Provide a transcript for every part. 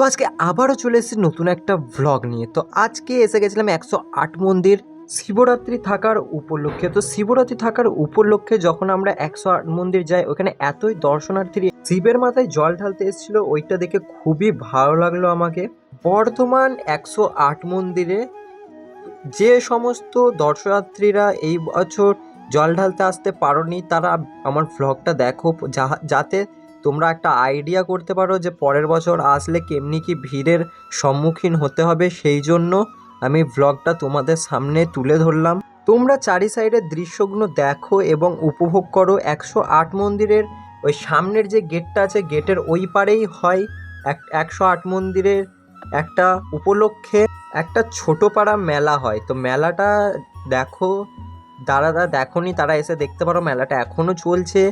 তো আজকে আবারও চলে এসেছি নতুন একটা ভ্লগ নিয়ে। তো আজকে এসে গেছিলাম 108 মন্দির শিবরাত্রি থাকার উপলক্ষে। তো শিবরাত্রি থাকার উপলক্ষে যখন আমরা 108 মন্দির যাই, ওখানে এতই দর্শনার্থী শিবের মাথায় জল ঢালতে এসেছিল, ওইটা দেখে খুবই ভালো লাগলো আমাকে। বর্ধমান 108 মন্দিরে যে সমস্ত দর্শনার্থীরা এই বছর জল ঢালতে আসতে পারোনি, তারা আমার ভ্লগটা দেখো, যাতে তোমরা একটা আইডিয়া করতে পারো যে পরের বছর আসলে কেমনি কি ভিড়ের সম্মুখীন হতে হবে। সেই জন্য আমি ভ্লগটা তোমাদের সামনে তুলে ধরলাম। তোমরা চারি সাইডের দৃশ্যগুলো দেখো এবং উপভোগ করো। 108 মন্দিরের ওই সামনের যে গেটটা আছে, গেটের ওই পারেই হয় 108 মন্দিরের একটা উপলক্ষে একটা ছোট পাড়া মেলা হয়। তো মেলাটা দেখো, যারা দেখোনি তারা এসে দেখতে পারো। মেলাটা এখনও চলছে,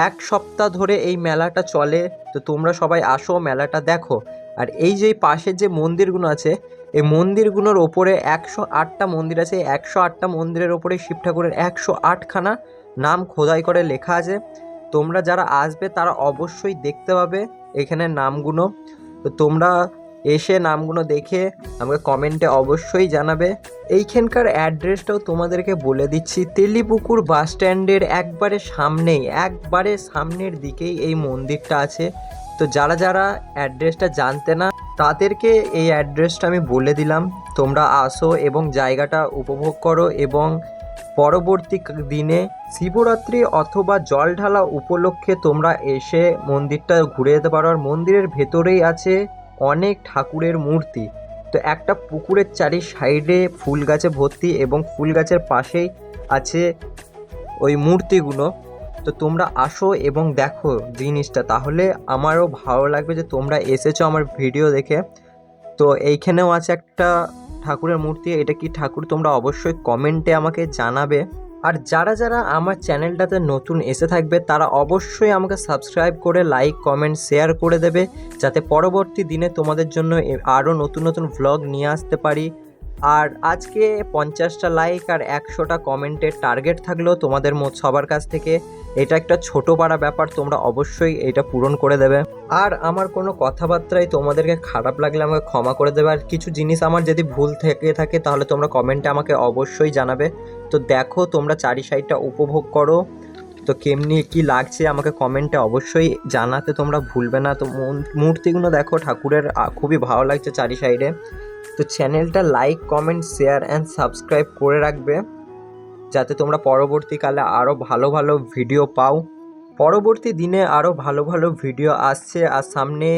এক সপ্তাহ ধরে এই মেলাটা চলে। তো তোমরা সবাই আসো, মেলাটা দেখো। আর এই যে পাশের যে মন্দিরগুলো আছে, এই মন্দিরগুলোর ওপরে 108টা মন্দির আছে। 108টা মন্দিরের ওপরে শিব ঠাকুরের 108খানা নাম খোদাই করে লেখা আছে। তোমরা যারা আসবে তারা অবশ্যই দেখতে পাবে এখানে নামগুলো। তো তোমরা এসে নামগুলো দেখে আমাকে কমেন্টে অবশ্যই জানাবে। এইখানকার অ্যাড্রেসটাও তোমাদেরকে বলে দিচ্ছি। তেলিপুকুর বাস স্ট্যান্ডের একবারে সামনের দিকেই এই মন্দিরটা আছে। তো যারা যারা অ্যাড্রেসটা জানতে না, তাদেরকে এই অ্যাড্রেসটা আমি বলে দিলাম। তোমরা আসো এবং জায়গাটা উপভোগ করো, এবং পরবর্তী দিনে শিবরাত্রি অথবা জল ঢালা উপলক্ষে তোমরা এসে মন্দিরটা ঘুরে যেতে পারো। আর মন্দিরের ভেতরেই আছে অনেক ঠাকুরের মূর্তি। তো একটা পুকুরের চারি সাইডে ফুল গাছে ভর্তি, এবং ফুল গাছের পাশেই আছে ওই মূর্তিগুলো। তো তোমরা আসো এবং দেখো জিনিসটা, তাহলে আমারও ভালো লাগবে যে তোমরা এসেছো আমার ভিডিও দেখে। তো এইখানেও আছে একটা ঠাকুরের মূর্তি। এটা কি ঠাকুর তোমরা অবশ্যই কমেন্টে আমাকে জানাবে। আর যারা যারা আমার চ্যানেলটাতে নতুন এসে থাকবে তারা অবশ্যই আমাকে সাবস্ক্রাইব করে লাইক কমেন্ট শেয়ার করে দেবে, যাতে পরবর্তী দিনে তোমাদের জন্য আরও নতুন নতুন ভ্লগ নিয়ে আসতে পারি। আর আজকে 50টা লাইক আর 100টা কমেন্টের টার্গেট থাকলেও তোমাদের সবার কাছ থেকে। এটা একটা ছোট পাড়া ব্যাপার, তোমরা অবশ্যই এটা পূরণ করে দেবে। আর আমার কোনো কথাবার্তায় তোমাদেরকে খারাপ লাগলে আমাকে ক্ষমা করে দেবে। আর কিছু জিনিস আমার যদি ভুল থেকে থাকে তাহলে তোমরা কমেন্টে আমাকে অবশ্যই জানাবে। তো দেখো, তোমরা চারি সাইডটা উপভোগ করো। তো কেমনি কি লাগছে আমাকে কমেন্টে অবশ্যই জানাতে তোমরা ভুলবে না। তো মূর্তিগুলো দেখো ঠাকুরের, খুবই ভালো লাগছে চারি সাইডে। তো চ্যানেলটা like comment share and subscribe করে রাখবে, যাতে তোমরা পরবর্তীকালে আরও ভালো ভালো ভিডিও পাও। পরবর্তী দিনে আরও ভালো ভালো ভিডিও আসছে। আর সামনে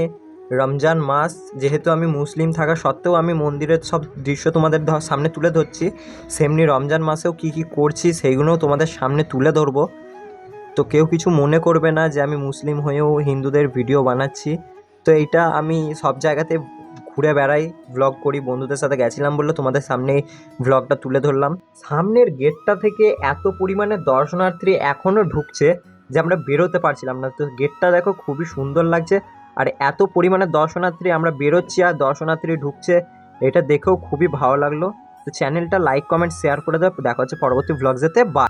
রমজান মাস, যেহেতু আমি মুসলিম থাকা সত্ত্বেও আমি মন্দিরের সব দৃশ্য তোমাদের সামনে তুলে ধরছি, সেমনি রমজান মাসেও কি কি করছি সেইগুলোও তোমাদের সামনে তুলে ধরবো। তো কেউ কিছু মনে করবে না যে আমি মুসলিম হয়েও হিন্দুদের ভিডিও বানাচ্ছি। তো এইটা আমি সব জায়গাতে ঘুরে বেড়াই, ভ্লগ করি, বন্ধুদের সাথে গেছিলাম বলে তোমাদের সামনে ভ্লগটা তুলে ধরলাম। সামনের গেটটা থেকে এত পরিমাণে দর্শনার্থী এখনও ঢুকছে যে আমরা বেরোতে পারছিলাম না। তো গেটটা দেখো, খুবই সুন্দর লাগছে। আর এত পরিমাণে দর্শনার্থী, আমরা বেরোচ্ছি আর দর্শনার্থী ঢুকছে, এটা দেখেও খুবই ভালো লাগলো। তো চ্যানেলটা লাইক কমেন্ট শেয়ার করে দেবো। দেখা হচ্ছে পরবর্তী ভ্লগ যেতে। বাই।